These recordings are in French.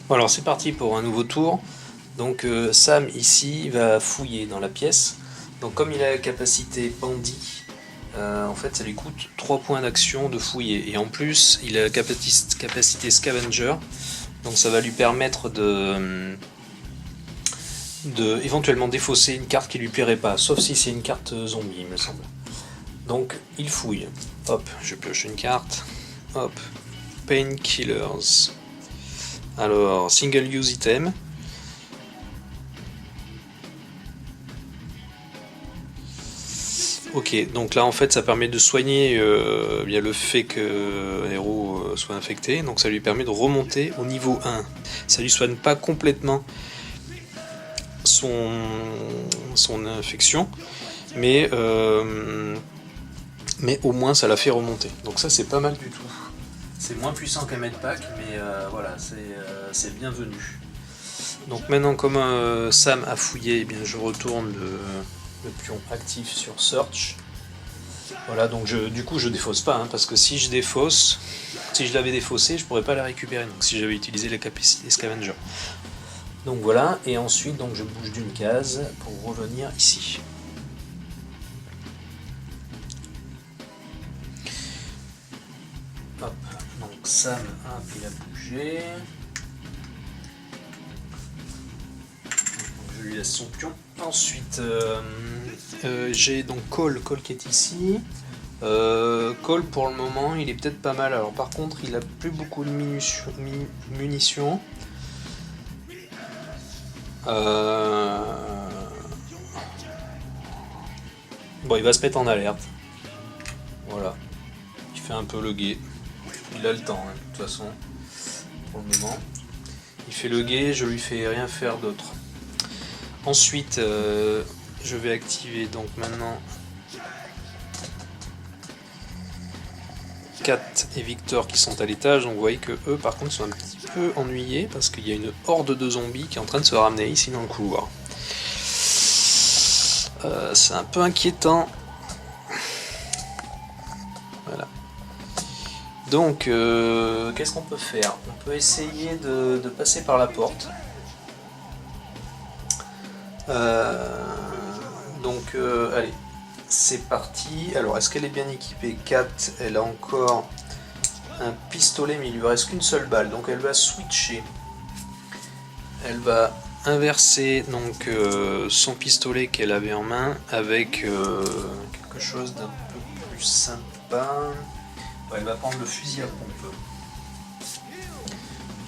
Bon, alors c'est parti pour un nouveau tour. Donc Sam ici va fouiller dans la pièce. Donc comme il a la capacité bandit, en fait ça lui coûte 3 points d'action de fouiller. Et en plus il a la capacité scavenger. Donc ça va lui permettre de éventuellement défausser une carte qui lui plairait pas. Sauf si c'est une carte zombie il me semble. Donc il fouille. Hop, je pioche une carte. Hop. Painkillers. Alors, single use item. Ok, donc là en fait ça permet de soigner bien le fait que l'héros soit infecté, donc ça lui permet de remonter au niveau 1. Ça lui soigne pas complètement son, son infection, mais au moins ça la fait remonter. Donc ça c'est pas mal du tout. C'est moins puissant qu'un medpack, mais voilà, c'est bienvenu. Donc maintenant comme Sam a fouillé, eh bien, je retourne le pion actif sur Search. Voilà, donc du coup je défausse pas, hein, parce que si je défausse, si je l'avais défaussé, je pourrais pas la récupérer, donc si j'avais utilisé la capacité Scavenger. Donc voilà, et ensuite donc je bouge d'une case pour revenir ici. Hop, donc Sam, hop, il a bougé. Donc, je lui laisse son pion. Ensuite, j'ai donc Cole qui est ici. Cole pour le moment il est peut-être pas mal. Alors par contre il a plus beaucoup de munitions. Bon, il va se mettre en alerte. Voilà. Il fait un peu le guet. Il a le temps, hein, de toute façon. Pour le moment. Il fait le guet, je lui fais rien faire d'autre. Ensuite, je vais activer donc maintenant Kat et Victor qui sont à l'étage. Donc vous voyez que eux par contre sont un petit peu ennuyés parce qu'il y a une horde de zombies qui est en train de se ramener ici dans le couloir. C'est un peu inquiétant. Voilà. Donc, qu'est-ce qu'on peut faire? On peut essayer de passer par la porte. Allez, c'est parti. Alors, est-ce qu'elle est bien équipée? Kat, elle a encore un pistolet, mais il lui reste qu'une seule balle. Donc, elle va switcher. Elle va inverser donc son pistolet qu'elle avait en main avec quelque chose d'un peu plus sympa. Elle va prendre le fusil à pompe.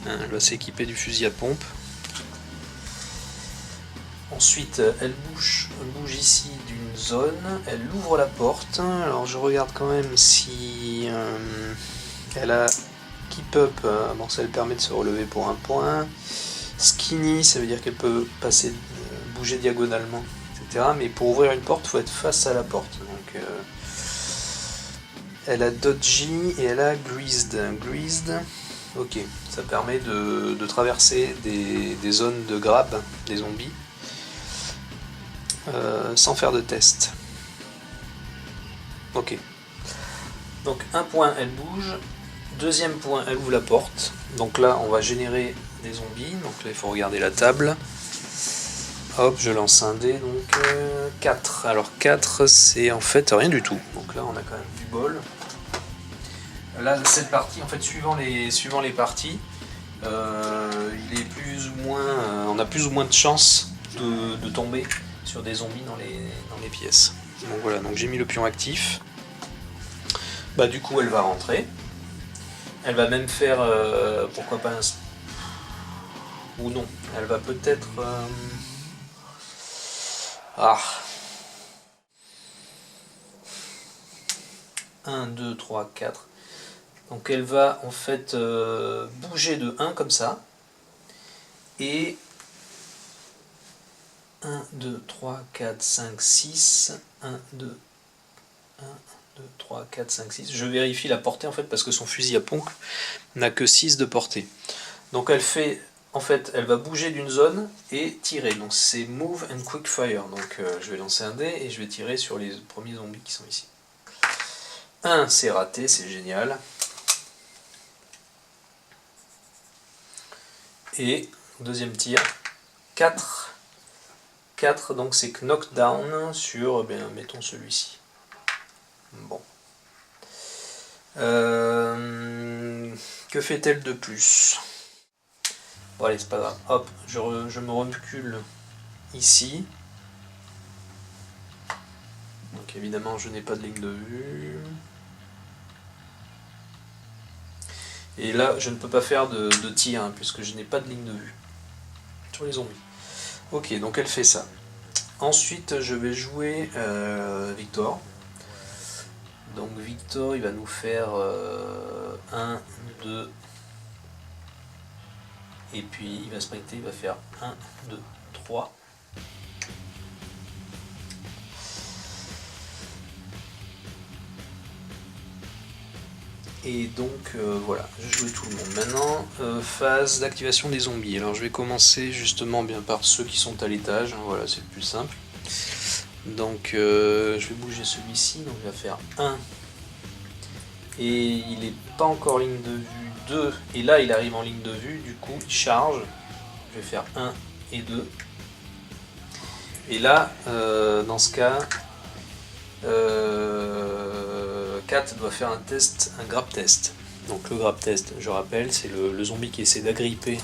Elle va s'équiper du fusil à pompe. Ensuite, elle bouge ici d'une zone. Elle ouvre la porte. Alors je regarde quand même si elle a keep up. Bon, ça lui permet de se relever pour un point. Skinny, ça veut dire qu'elle peut passer, bouger diagonalement, etc. Mais pour ouvrir une porte, il faut être face à la porte. Donc, elle a dodgy et elle a greased. Greased, ok, ça permet de traverser des zones de grab des zombies sans faire de test. Ok. Donc un point, elle bouge. Deuxième point, elle ouvre la porte. Donc là, on va générer des zombies. Donc là, il faut regarder la table. Hop, je lance un dé. Donc 4. Alors 4, c'est en fait rien du tout. Donc là, on a quand même du bol. Là, cette partie, en fait, suivant les parties, il est plus ou moins, on a plus ou moins de chances de tomber sur des zombies dans les pièces. Donc voilà, donc j'ai mis le pion actif. Bah du coup, elle va rentrer. Elle va même faire, pourquoi pas un... Ou non, elle va peut-être... Ah 1, 2, 3, 4. Donc elle va en fait bouger de 1 comme ça. Et 1, 2, 3, 4, 5, 6. 1, 2, 3, 4, 5, 6. Je vérifie la portée en fait parce que son fusil à pompe n'a que 6 de portée. Donc elle fait, en fait, elle va bouger d'une zone et tirer. Donc c'est move and quick fire. Donc je vais lancer un dé et je vais tirer sur les premiers zombies qui sont ici. 1, c'est raté, c'est génial. Et deuxième tir, 4. 4, donc c'est knockdown sur, mettons celui-ci. Bon. Que fait-elle de plus? Bon allez, c'est pas grave. Hop, je me recule ici. Donc évidemment, je n'ai pas de ligne de vue. Et là, je ne peux pas faire de tir, hein, puisque je n'ai pas de ligne de vue sur les zombies. Ok, donc elle fait ça. Ensuite, je vais jouer Victor. Donc Victor, il va nous faire 1, 2, et puis il va sprinter, il va faire 1, 2, 3. Et donc voilà, je vais jouer tout le monde. Maintenant, phase d'activation des zombies. Alors je vais commencer justement bien par ceux qui sont à l'étage, hein, voilà, c'est le plus simple. Donc je vais bouger celui-ci, donc il va faire 1. Et il n'est pas encore ligne de vue 2, et là il arrive en ligne de vue, du coup il charge. Je vais faire 1 et 2. Et là, dans ce cas, 4 doit faire un test, un grab test. Donc le grab test, je rappelle, c'est le zombie qui essaie d'agripper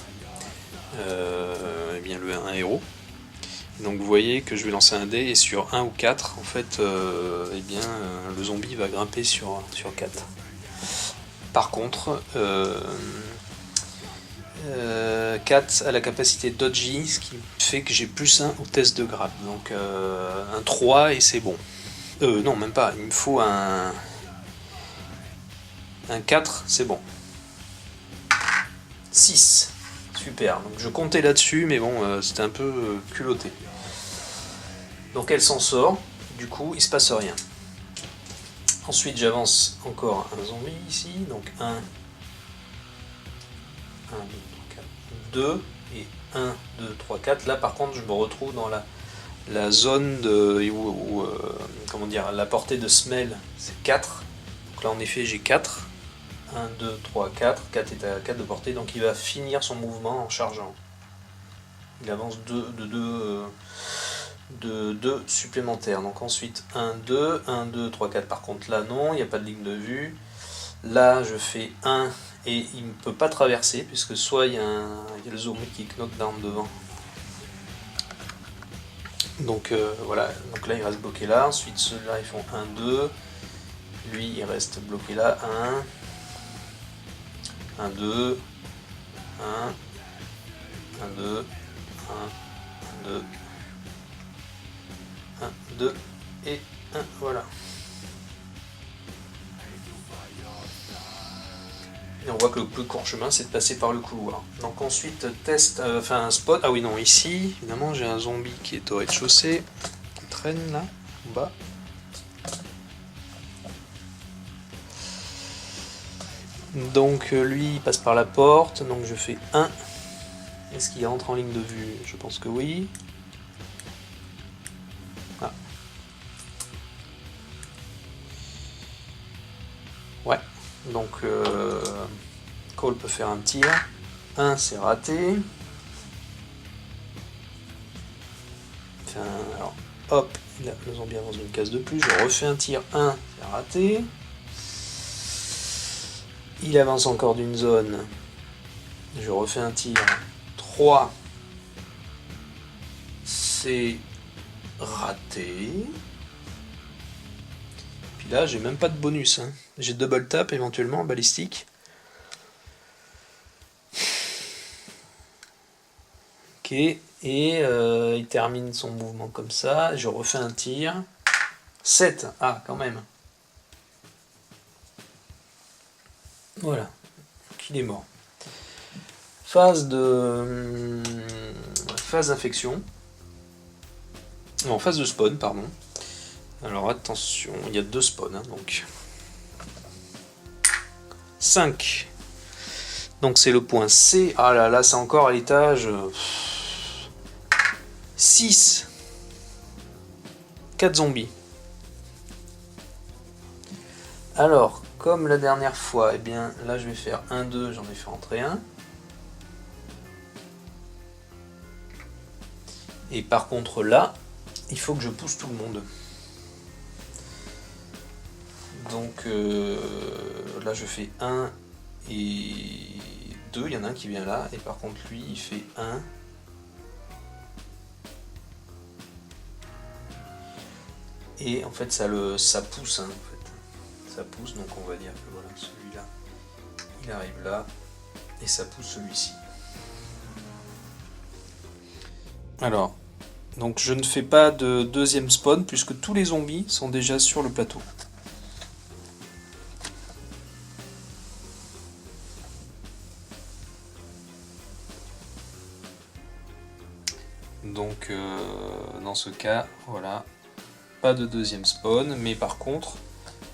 un héros. Donc vous voyez que je vais lancer un dé et sur 1 ou 4, en fait, le zombie va grimper sur 4. Par contre, 4 a la capacité dodgy, ce qui fait que j'ai plus 1 au test de grab. Donc un 3 et c'est bon. Non, même pas, il me faut un 4, c'est bon. 6. Super, donc je comptais là-dessus, mais bon, c'était un peu culotté. Donc elle s'en sort, du coup il se passe rien. Ensuite j'avance encore un zombie ici, donc 1, 2, 3, 4, 2, et 1, 2, 3, 4. Là par contre je me retrouve dans la zone où comment dire, la portée de smell c'est 4. Donc là en effet j'ai 4. 1, 2, 3, 4. 4 est à 4 de portée, donc il va finir son mouvement en chargeant. Il avance de 2 supplémentaires. Donc ensuite 1, 2, 1, 2, 3, 4. Par contre là non, il n'y a pas de ligne de vue. Là je fais 1 et il ne peut pas traverser, puisque soit il y a le zombie qui knockdown devant. Donc voilà, donc là il reste bloqué là. Ensuite ceux-là ils font 1, 2. Lui il reste bloqué là. 1, 2, 1, 1, 2, 1, 2, 1, 2 et 1, voilà. Et on voit que le plus court chemin c'est de passer par le couloir. Donc ensuite test, spot, ah oui non, ici évidemment j'ai un zombie qui est au rez-de-chaussée, qui traîne là, en bas. Donc lui il passe par la porte, donc je fais 1. Est-ce qu'il rentre en ligne de vue? Je pense que oui. Ah. Ouais, donc Cole peut faire un tir. 1 c'est raté. Alors hop, le zombie avance d'une case de plus, je refais un tir. 1 c'est raté. Il avance encore d'une zone. Je refais un tir. 3. C'est raté. Puis là, j'ai même pas de bonus. Hein. J'ai double tap éventuellement, balistique. Ok. Et il termine son mouvement comme ça. Je refais un tir. 7. Ah, quand même. Voilà, il est mort. Phase d'infection. Non, phase de spawn, pardon. Alors attention, il y a 2 spawns, hein, donc. 5. Donc c'est le point C. Ah là là, c'est encore à l'étage. 6. 4 zombies. Alors, comme la dernière fois, eh bien là je vais faire 1, 2, j'en ai fait entrer un. Et par contre là, il faut que je pousse tout le monde. Donc là je fais 1 et 2, il y en a un qui vient là, et par contre lui il fait 1. Et en fait ça pousse, hein, en fait. Ça pousse, donc on va dire que voilà, celui-là, il arrive là, et ça pousse celui-ci. Alors, donc je ne fais pas de deuxième spawn, puisque tous les zombies sont déjà sur le plateau. Donc dans ce cas, voilà, pas de deuxième spawn, mais par contre,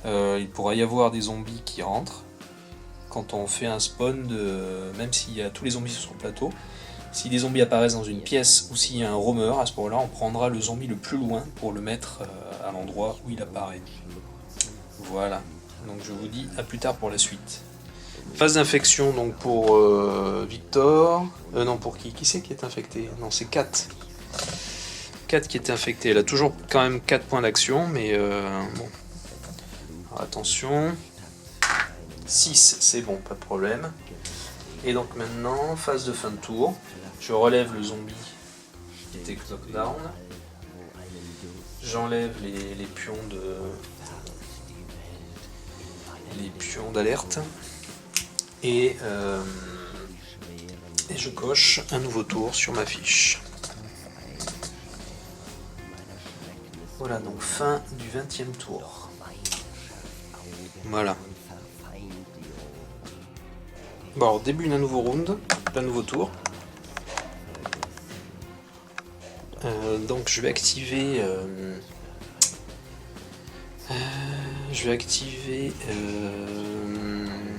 il pourra y avoir des zombies qui rentrent. Quand on fait un spawn, même s'il y a tous les zombies sur le plateau, si des zombies apparaissent dans une pièce ou s'il y a un roamer, à ce moment-là, on prendra le zombie le plus loin pour le mettre à l'endroit où il apparaît. Voilà, donc je vous dis à plus tard pour la suite. Phase d'infection donc pour Victor. Non, pour qui? Qui c'est qui est infecté? Non, c'est Kat. Kat qui est infectée. Elle a toujours quand même 4 points d'action, mais bon. Alors, attention. 6, c'est bon, pas de problème. Et donc maintenant, phase de fin de tour. Je relève le zombie qui était knockdown. J'enlève les pions d'alerte. Et je coche un nouveau tour sur ma fiche. Voilà, donc fin du 20e tour. Voilà. Bon, alors, début d'un nouveau round, d'un nouveau tour. Donc je vais activer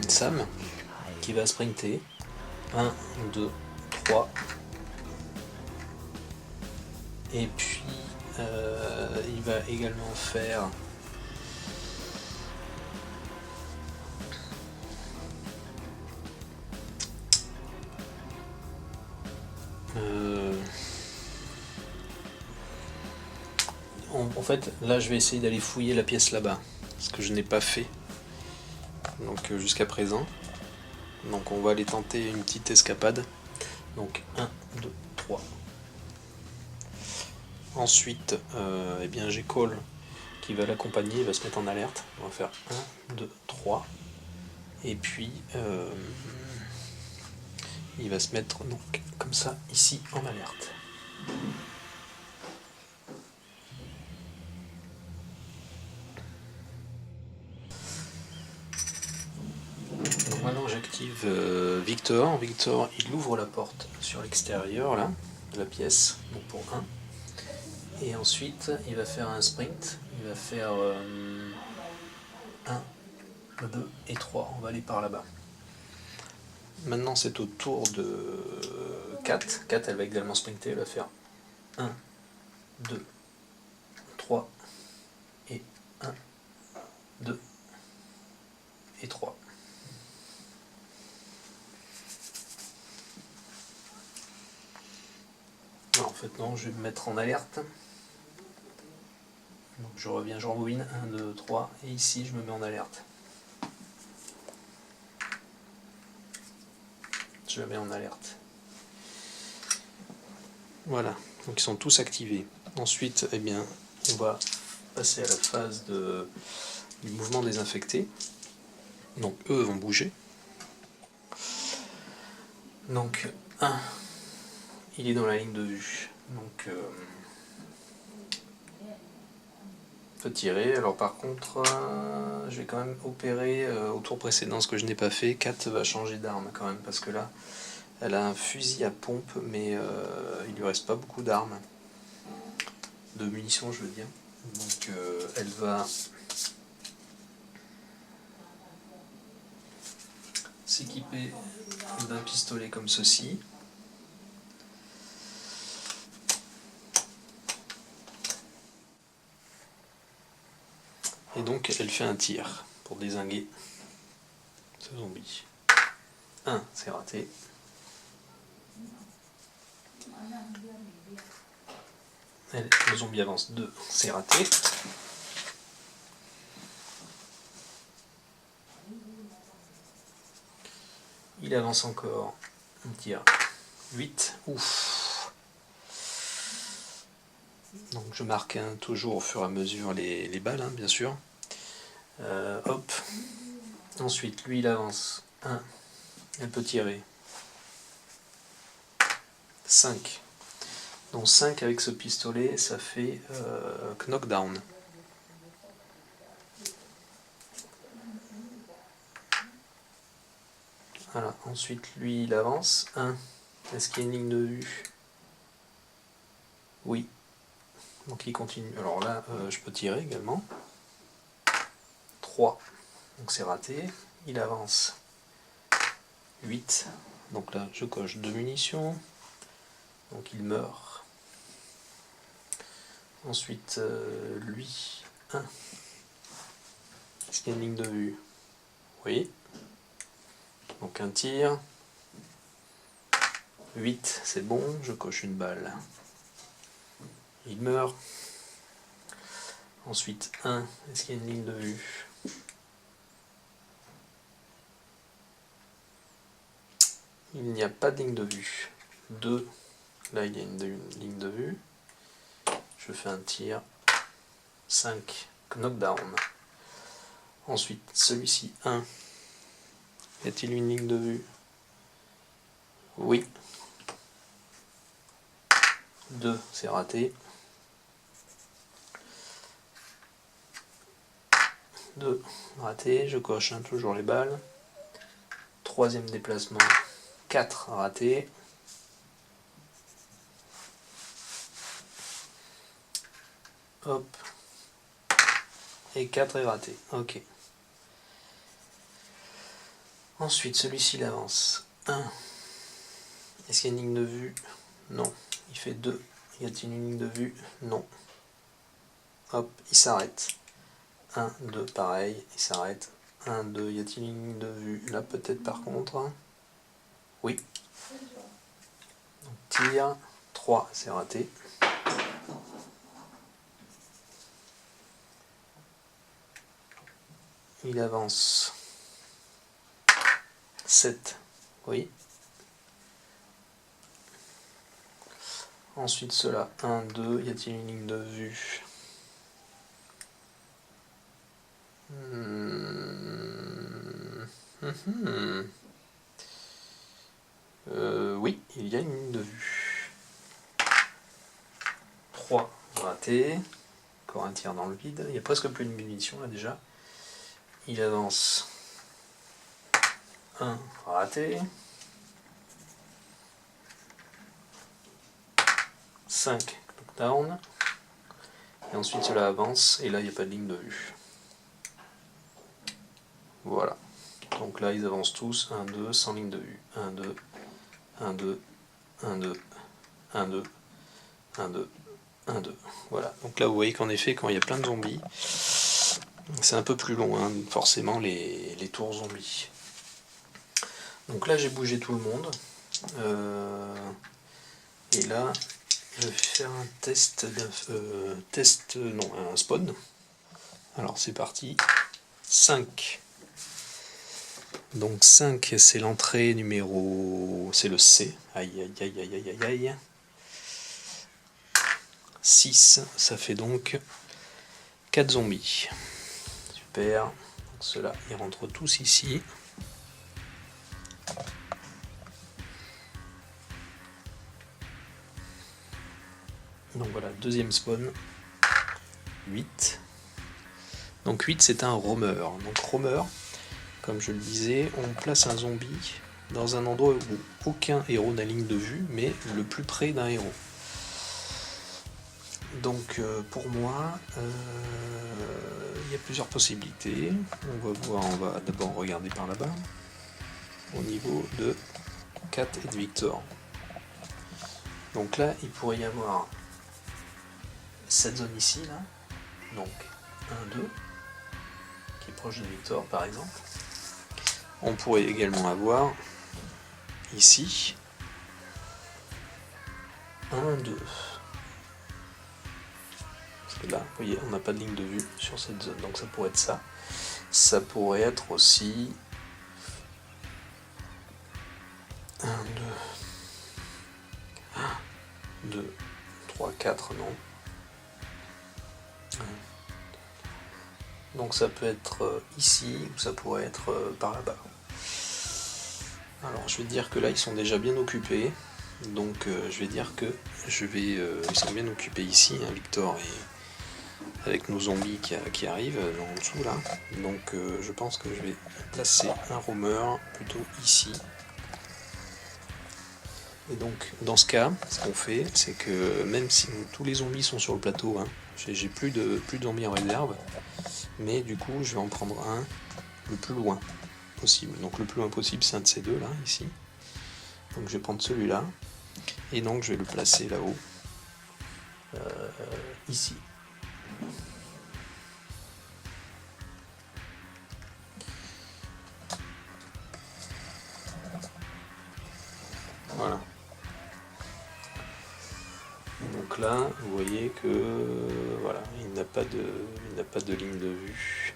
Sam qui va sprinter. 1, 2, 3. Et puis il va également faire en fait là je vais essayer d'aller fouiller la pièce là-bas, ce que je n'ai pas fait donc jusqu'à présent. Donc on va aller tenter une petite escapade. Donc 1, 2, 3. Ensuite, eh bien j'ai Cole qui va l'accompagner, il va se mettre en alerte. On va faire 1, 2, 3. Et puis il va se mettre donc comme ça ici en alerte. Donc maintenant j'active Victor. Victor il ouvre la porte sur l'extérieur là, de la pièce, donc pour 1. Et ensuite il va faire un sprint, il va faire 1, 2 et 3, on va aller par là-bas. Maintenant c'est au tour de Kat. Kat elle va également sprinter, elle va faire 1, 2, 3 et 1, 2 et 3. Alors, en fait non, je vais me mettre en alerte. Donc je reviens, je rembobine, 1, 2, 3, et ici je me mets en alerte. Je me mets en alerte. Voilà, donc ils sont tous activés. Ensuite, eh bien, on va passer à la phase du mouvement des infectés. Donc eux vont bouger. Donc 1, il est dans la ligne de vue. Donc peut tirer. Alors par contre, je vais quand même opérer au tour précédent ce que je n'ai pas fait. Kat va changer d'arme quand même, parce que là, elle a un fusil à pompe, mais il lui reste pas beaucoup d'armes. De munitions, je veux dire. Donc elle va s'équiper d'un pistolet comme ceci. Et donc elle fait un tir pour dézinguer ce zombie. 1, c'est raté. Le zombie avance 2, c'est raté. Il avance encore, on tire 8, ouf. Donc je marque toujours au fur et à mesure les balles, bien sûr. Hop. Ensuite, lui il avance 1, elle peut tirer 5. Donc 5 avec ce pistolet, ça fait knockdown. Voilà, ensuite lui il avance 1. Est-ce qu'il y a une ligne de vue? Oui. Donc il continue. Alors là, je peux tirer également. 3. Donc c'est raté. Il avance 8. Donc là, je coche 2 munitions. Donc il meurt. Ensuite, lui, 1. Est-ce qu'il y a une ligne de vue? Oui. Donc un tir. 8, c'est bon. Je coche une balle. Il meurt. Ensuite, 1. Est-ce qu'il y a une ligne de vue? Il n'y a pas de ligne de vue. 2. Là, il y a une ligne de vue. Je fais un tir. 5. Knockdown. Ensuite, celui-ci, 1. Y a-t-il une ligne de vue? Oui. 2, c'est raté. 2, raté. Je coche toujours les balles. Troisième déplacement, 4, raté. Hop. Et 4 est raté. Ok. Ensuite, celui-ci il avance. 1. Est-ce qu'il y a une ligne de vue? Non. Il fait 2. Y a-t-il une ligne de vue? Non. Hop, il s'arrête. 1, 2, pareil, il s'arrête. 1, 2, y a-t-il une ligne de vue? Là peut-être par contre. Oui. Donc, tir. 3, c'est raté. Il avance. 7, oui. Ensuite cela, 1, 2, y a-t-il une ligne de vue? Oui, il y a une ligne de vue. 3, raté. Encore un tir dans le vide. Il n'y a presque plus de munitions là déjà. Il avance. 1, raté. 5, knockdown. Et ensuite cela avance, et là il n'y a pas de ligne de vue. Voilà. Donc là ils avancent tous, 1, 2, sans ligne de vue. 1, 2, 1, 2, 1, 2, 1, 2, 1, 2, 1, 2. Voilà. Donc là vous voyez qu'en effet, quand il y a plein de zombies, c'est un peu plus long, forcément, les tours zombies. Donc là j'ai bougé tout le monde. Et là, je vais faire un un spawn. Alors c'est parti. 5. Donc 5, c'est l'entrée numéro... c'est le C. Aïe, aïe, aïe, aïe, aïe, aïe, aïe. 6, ça fait donc 4 zombies. Super. Donc ceux-là, ils rentrent tous ici. Donc voilà, deuxième spawn. 8. Donc 8, c'est un roamer. Donc roamer, comme je le disais, on place un zombie dans un endroit où aucun héros n'a ligne de vue, mais le plus près d'un héros. Donc pour moi, il y a plusieurs possibilités. On va d'abord regarder par là-bas, au niveau de Kat et de Victor. Donc là, il pourrait y avoir cette zone ici, là, donc 1, 2, qui est proche de Victor par exemple. On pourrait également avoir ici 1, 2. que là, vous voyez, on n'a pas de ligne de vue sur cette zone, donc ça pourrait être ça. Ça pourrait être aussi 1, 2, 3, 4, non. Donc ça peut être ici, ou ça pourrait être par là-bas. Alors je vais dire que là ils sont déjà bien occupés, donc je vais dire que ils sont bien occupés ici, hein, Victor, et avec nos zombies qui arrivent en dessous là. Donc je pense que je vais placer un roamer plutôt ici. Et donc dans ce cas, ce qu'on fait, c'est que même si tous les zombies sont sur le plateau, hein, j'ai plus de zombies en réserve, mais du coup je vais en prendre un le plus loin possible. Donc le plus loin possible, c'est un de ces deux là, ici. Donc je vais prendre celui-là, et donc je vais le placer là-haut, ici. Voilà. Donc là, vous voyez que voilà, il n'a pas de ligne de vue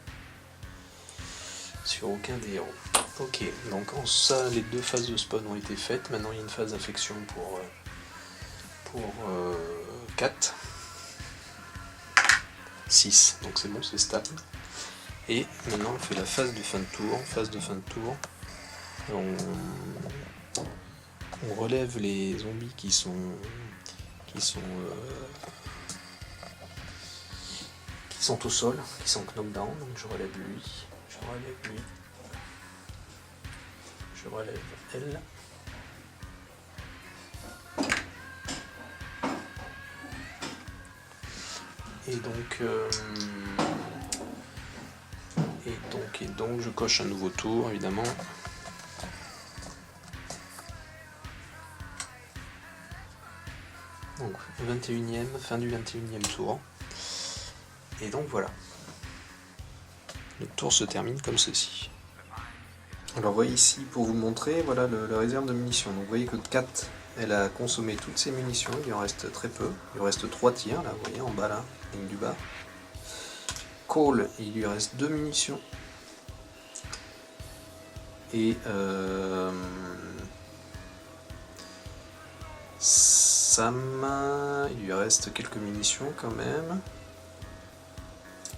sur aucun des héros. Ok, donc ça, les deux phases de spawn ont été faites. Maintenant, il y a une phase d'infection pour 4, 6. Donc c'est bon, c'est stable. Et maintenant, on fait la phase de fin de tour. Phase de fin de tour. On relève les zombies qui sont au sol, qui sont knockdown. Donc je relève lui, je relève elle. Et donc je coche un nouveau tour évidemment. Donc 21e, fin du 21e tour. Et donc voilà. Le tour se termine comme ceci. Alors vous voyez ici, pour vous montrer, voilà la réserve de munitions. Donc vous voyez que Kat, elle a consommé toutes ses munitions, il en reste très peu. Il lui reste 3 tirs, là, vous voyez, en bas là, ligne du bas. Cole, il lui reste 2 munitions. Et Sam, il lui reste quelques munitions quand même.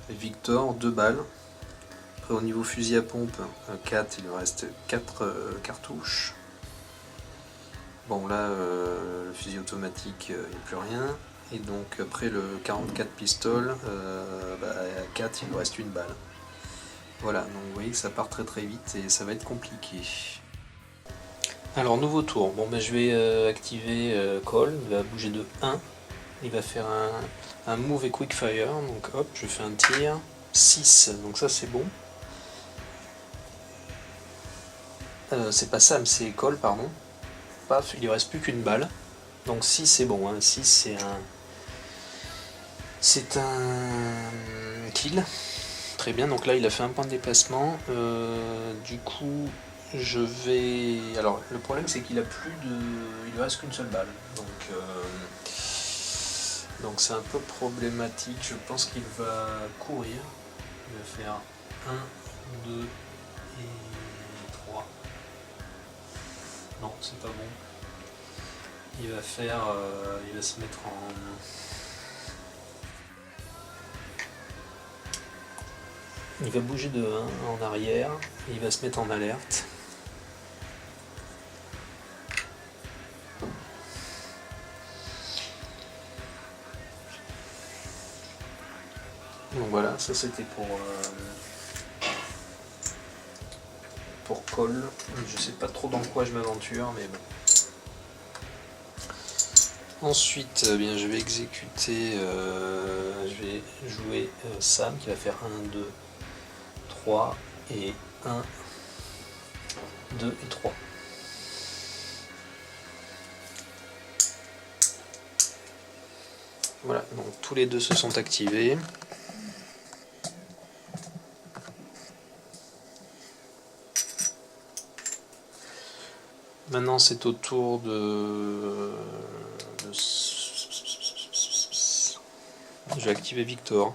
Et Victor, 2 balles. Après au niveau fusil à pompe, 4, il lui reste 4 cartouches. Bon là, le fusil automatique, il n'y a plus rien. Et donc après le 44 pistol, 4, il lui reste 1 balle. Voilà, donc vous voyez que ça part très très vite et ça va être compliqué. Alors nouveau tour, bon ben je vais activer Cole, il va bouger de 1, il va faire un move et quick fire, donc hop, je fais un tir, 6, donc ça c'est bon. C'est pas Sam, c'est Cole, pardon. Paf, il lui reste plus qu'une balle, donc 6 c'est bon, hein. 6 c'est un kill, très bien, donc là il a fait un point de déplacement, du coup je vais... Alors le problème c'est qu'il a plus de... il lui reste qu'une seule balle, donc c'est un peu problématique. Je pense qu'il va courir, il va faire 1, 2 et 3. Non, c'est pas bon. Il va faire... il va se mettre en... Il va bouger de 1 en arrière, et il va se mettre en alerte. Donc voilà, ça c'était pour Cole. Je sais pas trop dans quoi je m'aventure, mais bon. Ensuite, bien, je vais exécuter, je vais jouer Sam qui va faire 1, 2, 3 et 1, 2 et 3. Voilà, donc tous les deux se sont activés. Maintenant c'est au tour de je vais activer Victor.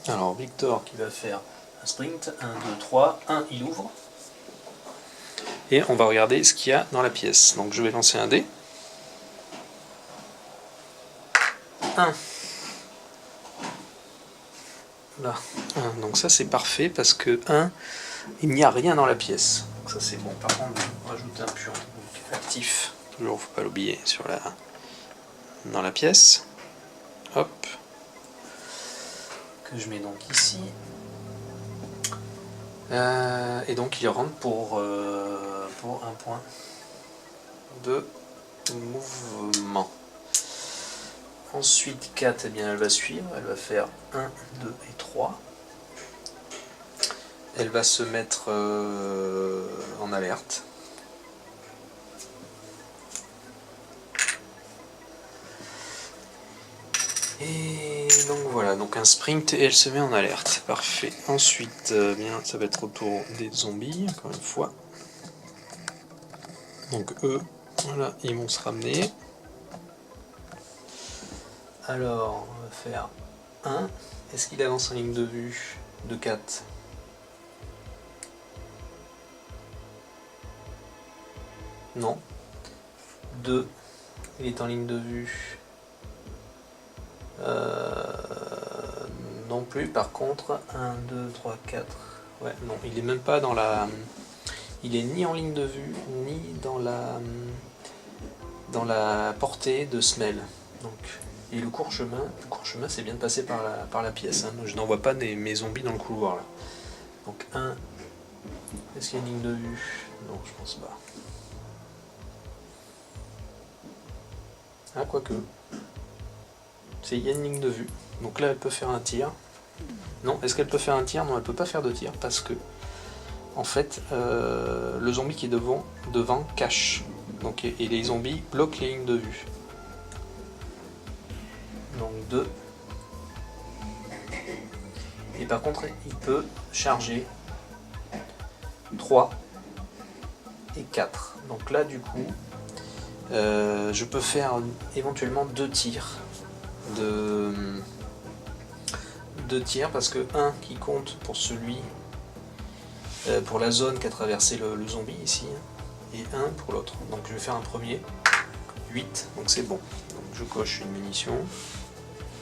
Alors Victor qui va faire un sprint, 1, 2, 3, 1, il ouvre. Et on va regarder ce qu'il y a dans la pièce. Donc je vais lancer un dé. 1. Là, 1. Donc ça c'est parfait parce que 1, il n'y a rien dans la pièce. Donc ça c'est bon. Par contre, on rajoute un pion actif. Toujours, faut pas l'oublier dans la pièce. Hop. Que je mets donc ici. Et donc il rentre pour 1 point de mouvement. Ensuite 4, eh bien, elle va suivre, elle va faire 1, 2 et 3. Elle va se mettre en alerte. Et donc voilà, donc un sprint et elle se met en alerte. Parfait. Ensuite, bien, ça va être au tour des zombies, encore une fois. Donc eux, voilà, ils vont se ramener. Alors, on va faire 1. Est-ce qu'il avance en ligne de vue de 4? Non. 2. Il est en ligne de vue. Non plus. Par contre, 1, 2, 3, 4. Ouais, non, il est même pas dans la... Il est ni en ligne de vue, ni dans la portée de Smell. Donc... Et le court chemin c'est bien de passer par la pièce. Hein. Je n'envoie pas mes zombies dans le couloir là. Donc 1. Est-ce qu'il y a une ligne de vue? Non, je pense pas. Ah, quoique. Il y a une ligne de vue. Donc là, elle peut faire un tir. Non, est-ce qu'elle peut faire un tir? Non, elle peut pas faire de tir parce que, en fait, le zombie qui est devant cache. Donc, et les zombies bloquent les lignes de vue. Donc 2. Et par contre, il peut charger 3 et 4. Donc là, du coup, je peux faire éventuellement 2 tirs. Deux tirs parce que 1 qui compte pour celui, pour la zone qu'a traversé le zombie ici, et 1 pour l'autre. Donc je vais faire un premier. 8, donc c'est bon. Donc je coche une munition.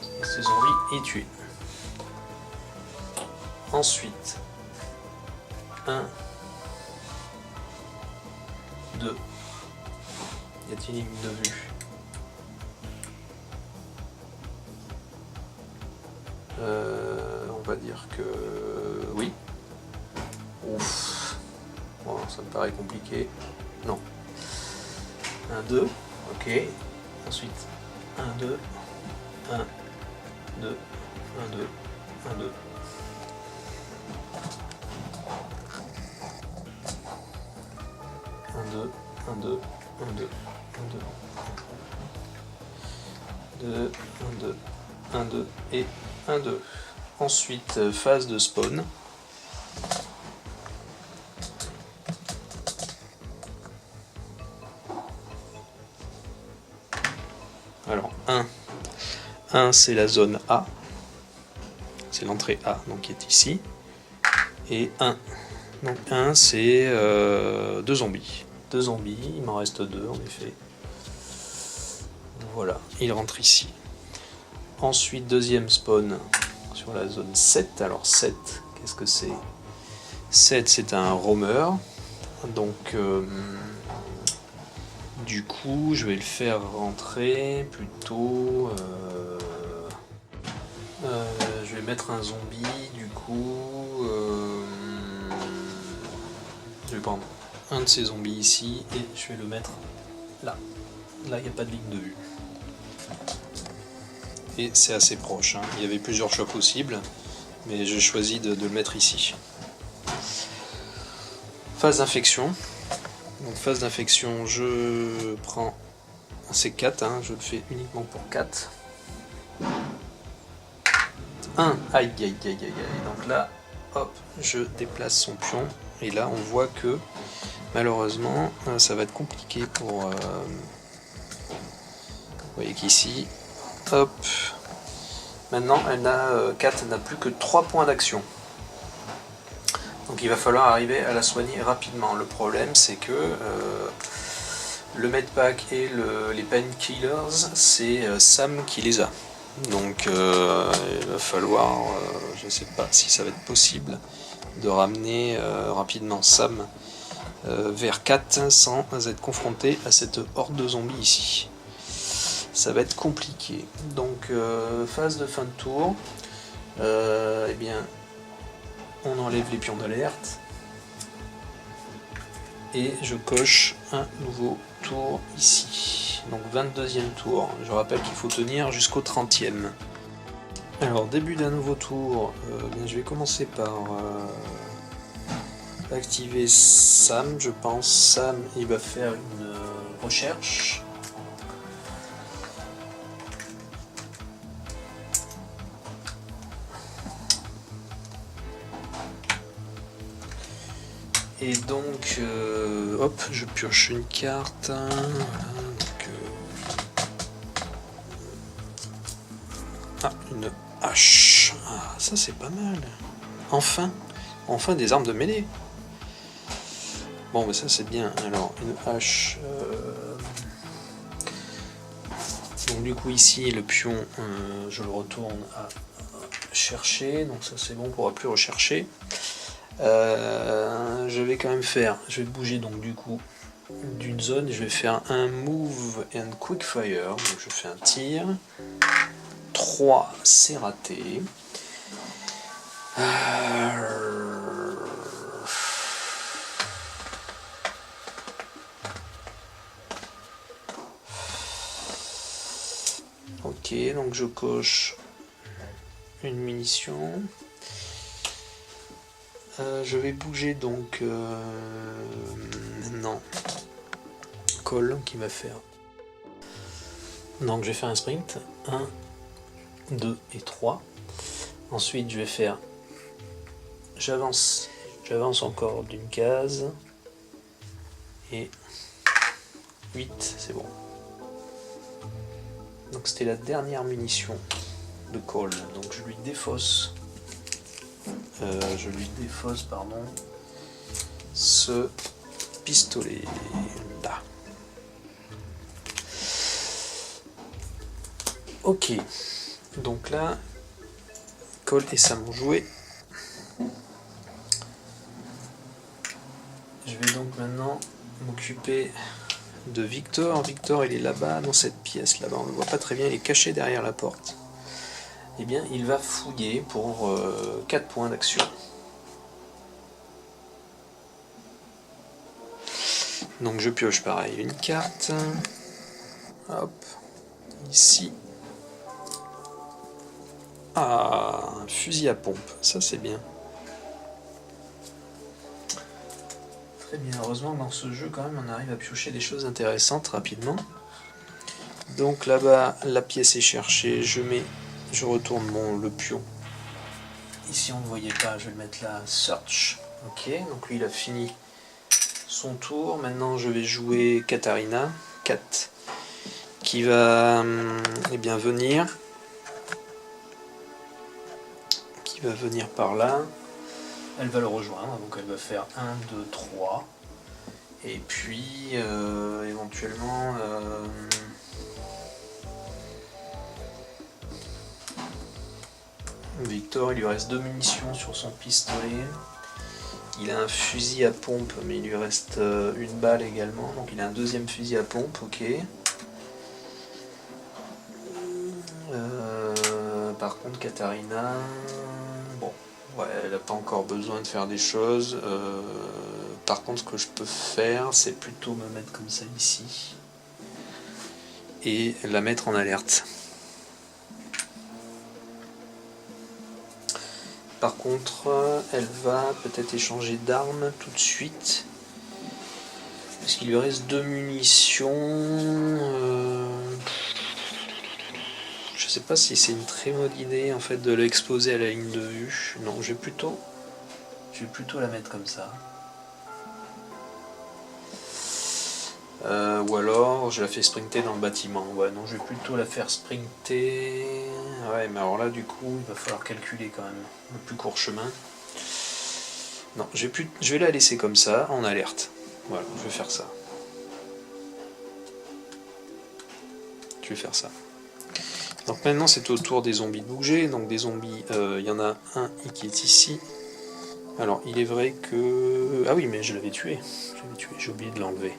Et ce zombie est tué. Ensuite, 1, 2. Y a-t-il une ligne de vue? On va dire que oui. Ouf. Bon, ça me paraît compliqué. Non. 1, 2. Ok. Ensuite, 1, 2. 1, 2. 1, 2. 1, 2. 1, 2. 1, 2. 1, 2. 1, 2. 2. 1, 2. 1, 2 et 1, 2. Ensuite, phase de spawn. Alors, 1 c'est la zone A. C'est l'entrée A, donc qui est ici. Et 1. Donc 1 c'est 2 zombies. 2 zombies, il m'en reste 2 en effet. Voilà, il rentre ici. Ensuite, deuxième spawn sur la zone 7. Alors 7, qu'est-ce que c'est? 7, c'est un roamer. Donc, du coup, je vais le faire rentrer plutôt... je vais mettre un zombie, du coup... je vais prendre un de ces zombies ici et je vais le mettre là. Là, il n'y a pas de ligne de vue. Et c'est assez proche, hein. Il y avait plusieurs choix possibles, mais j'ai choisi de le mettre ici. Phase d'infection. Donc phase d'infection, je prends c'est 4, hein, je le fais uniquement pour 4. 1, aïe aïe aïe aïe aïe. Donc là, hop, je déplace son pion, et là on voit que Malheureusement, ça va être compliqué pour... vous voyez qu'ici, hop, maintenant Kat n'a plus que 3 points d'action. Donc il va falloir arriver à la soigner rapidement. Le problème c'est que le medpack et les painkillers, c'est Sam qui les a. Donc il va falloir, je ne sais pas si ça va être possible de ramener rapidement Sam vers 4 sans être confronté à cette horde de zombies ici. Ça va être compliqué. Donc phase de fin de tour, eh bien on enlève les pions d'alerte et je coche un nouveau tour ici. Donc 22e tour. Je rappelle qu'il faut tenir jusqu'au 30e. Alors début d'un nouveau tour, bien, je vais commencer par activer Sam, je pense. Sam, il va faire une recherche. Et donc, hop, je pioche une carte. Voilà, donc, une hache. Ah, ça c'est pas mal. Enfin des armes de mêlée. Bon, mais ça c'est bien. Alors, une hache. Donc du coup ici, le pion, je le retourne à chercher. Donc ça c'est bon, on ne pourra plus rechercher. Je vais quand même je vais bouger donc du coup d'une zone et je vais faire un move and quick fire. Donc je fais un tir. 3, c'est raté. Ok, donc je coche une munition. Je vais bouger donc maintenant Cole qui va faire. Donc je vais faire un sprint. 1, 2 et 3. Ensuite je vais faire. J'avance encore d'une case. Et 8, c'est bon. Donc c'était la dernière munition de Cole. Donc je lui défausse. Ce pistolet là. Ok, donc là Cole et Sam ont joué. Je vais donc maintenant m'occuper de Victor. Victor, il est là-bas dans cette pièce là-bas, on ne le voit pas très bien, il est caché derrière la porte. Eh bien il va fouiller pour 4 points d'action. Donc je pioche pareil une carte. Hop. Ici. Ah, un fusil à pompe. Ça c'est bien. Très bien. Heureusement dans ce jeu quand même on arrive à piocher des choses intéressantes rapidement. Donc là-bas la pièce est cherchée. Je retourne le pion. Ici on ne voyait pas. Je vais le mettre là. Search. Ok. Donc lui il a fini son tour. Maintenant je vais jouer Katarina, Kat, qui va venir par là. Elle va le rejoindre, donc elle va faire 1, 2, 3. Et puis éventuellement Victor, il lui reste 2 munitions sur son pistolet. Il a un fusil à pompe, mais il lui reste une balle également. Donc il a un deuxième fusil à pompe, ok. Par contre, Katarina, bon, ouais, elle n'a pas encore besoin de faire des choses. Par contre, ce que je peux faire, c'est plutôt me mettre comme ça ici et la mettre en alerte. Par contre, elle va peut-être échanger d'armes tout de suite. Parce qu'il lui reste 2 munitions. Je sais pas si c'est une très bonne idée en fait de l'exposer à la ligne de vue. Non, je vais plutôt la mettre comme ça. Ou alors je la fais sprinter dans le bâtiment. Ouais, non, je vais plutôt la faire sprinter. Ouais, mais alors là, du coup, il va falloir calculer quand même le plus court chemin. Non, je vais la laisser comme ça, en alerte. Voilà, je vais faire ça. Je vais faire ça. Donc maintenant, c'est au tour des zombies de bouger. Donc des zombies, il y en a un qui est ici. Alors, il est vrai que... Ah oui, mais je l'avais tué. J'ai oublié de l'enlever.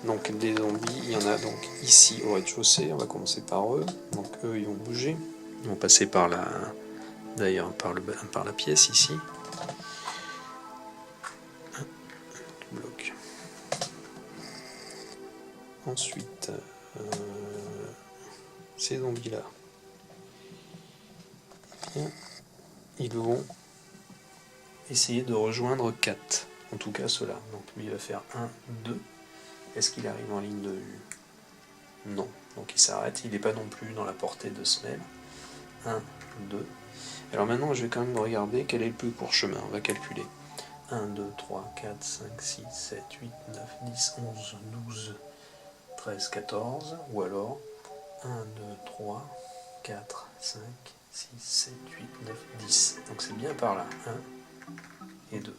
Donc des zombies, il y en a donc ici au rez-de-chaussée, on va commencer par eux. Donc eux, ils vont bouger. Ils vont passer par la... D'ailleurs, par la pièce ici. Bloc. Ensuite, ces zombies-là, ils vont essayer de rejoindre 4. En tout cas, ceux-là. Donc lui, il va faire 1, 2. Est-ce qu'il arrive en ligne de vue? Non. Donc il s'arrête. Il n'est pas non plus dans la portée de semelle. 1, 2. Alors maintenant, je vais quand même regarder quel est le plus court chemin. On va calculer. 1, 2, 3, 4, 5, 6, 7, 8, 9, 10, 11, 12, 13, 14. Ou alors 1, 2, 3, 4, 5, 6, 7, 8, 9, 10. Donc c'est bien par là. 1 et 2.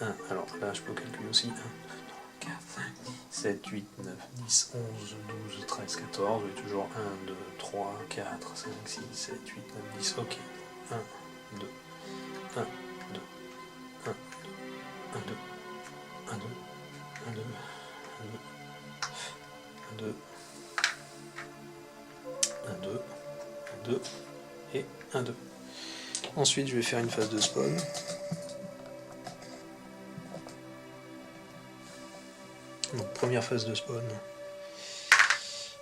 1. Alors là, je peux calculer aussi. 1, 2, 3, 4, 5, 7, 8, 9, 10, 11, 12, 13, 14. Oui, toujours 1, 2, 3, 4, 5, 6, 7, 8, 9, 10. Ok. 1, 2, 1, 2, 1, 2, 1, 2, 1, 2, 1, 2, 1, 2, 1, 2, 1, 2 et 1, 2. Ensuite, je vais faire une phase de spawn. Donc, première phase de spawn.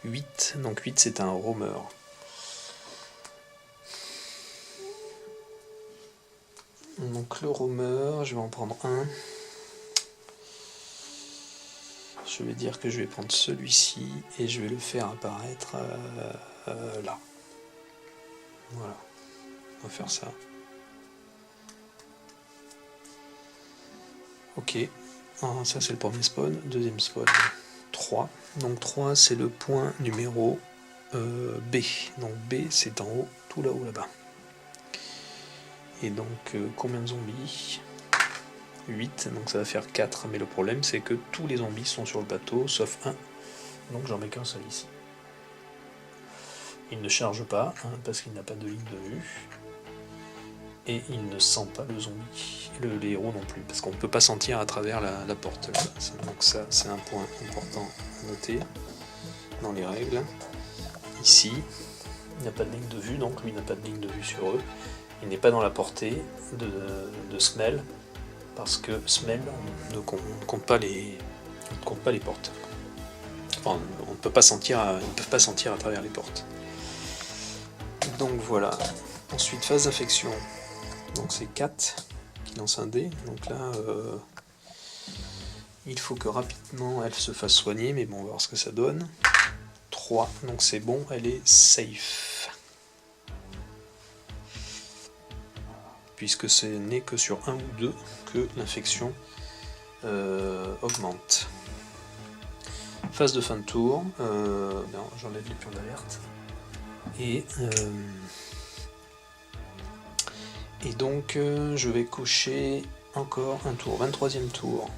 8. Donc 8, c'est un roamer. Donc le roamer, je vais en prendre un. Je vais dire que je vais prendre celui-ci et je vais le faire apparaître là. Voilà. On va faire ça. Ok. Ça c'est le premier spawn. Deuxième spawn. 3. Donc 3 c'est le point numéro B. Donc B c'est en haut, tout là-haut là-bas. Et donc combien de zombies? 8, donc ça va faire 4, mais le problème c'est que tous les zombies sont sur le bateau, sauf un, donc j'en mets qu'un seul ici. Il ne charge pas, parce qu'il n'a pas de ligne de vue, et il ne sent pas le zombie, les héros non plus, parce qu'on ne peut pas sentir à travers la porte. Donc ça c'est un point important à noter dans les règles. Ici, il n'y a pas de ligne de vue, donc lui n'a pas de ligne de vue sur eux, il n'est pas dans la portée de Smell, parce que Smell ne compte pas les portes. Enfin, on ne peut pas sentir, ils ne peuvent pas sentir à travers les portes. Donc voilà. Ensuite, phase d'infection. Donc c'est 4 qui lance un dé. Donc là, il faut que rapidement elle se fasse soigner, mais bon, on va voir ce que ça donne. 3, donc c'est bon, elle est safe. Puisque ce n'est que sur 1 ou 2 que l'infection augmente. Phase de fin de tour, j'enlève les pions d'alerte. Et donc je vais cocher encore un tour, 23e tour.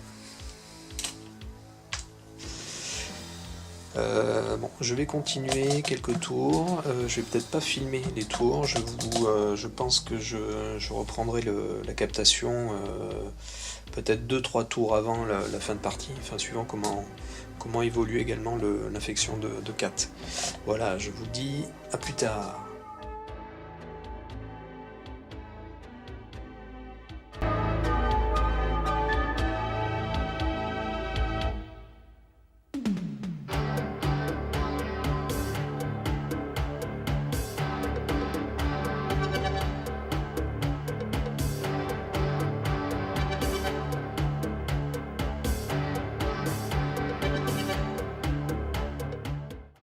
Bon, je vais continuer quelques tours. Je vais peut-être pas filmer les tours. Je pense que je reprendrai la captation peut-être 2-3 tours avant la fin de partie, enfin suivant comment évolue également l'infection de Kat. Voilà, je vous dis à plus tard.